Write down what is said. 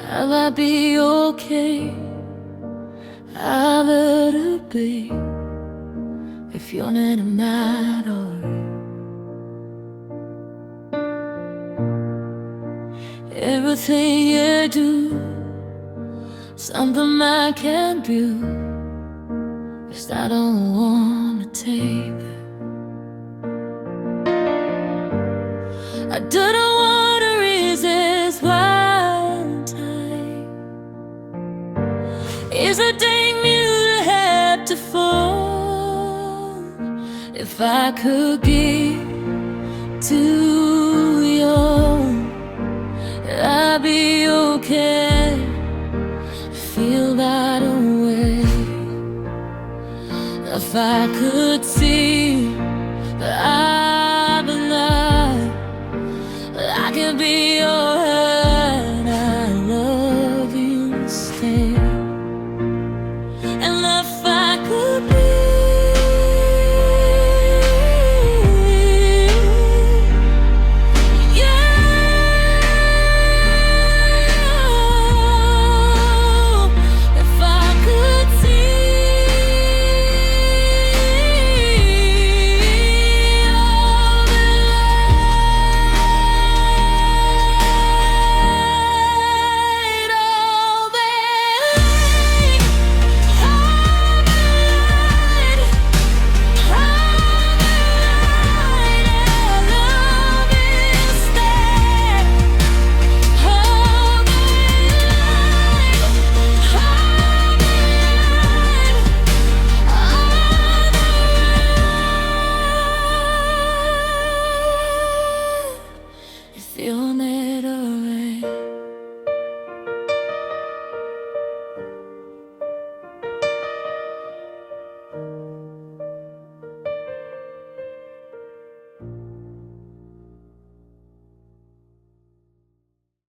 Will I be okay? I better be if you're not matter. Everything you do, something I can't do, 'cause I don't wanna tape. I don't wanna resist one time. Is a thing you have to fall? If I could give to you, I'd be okay. Feel that way. If I could see that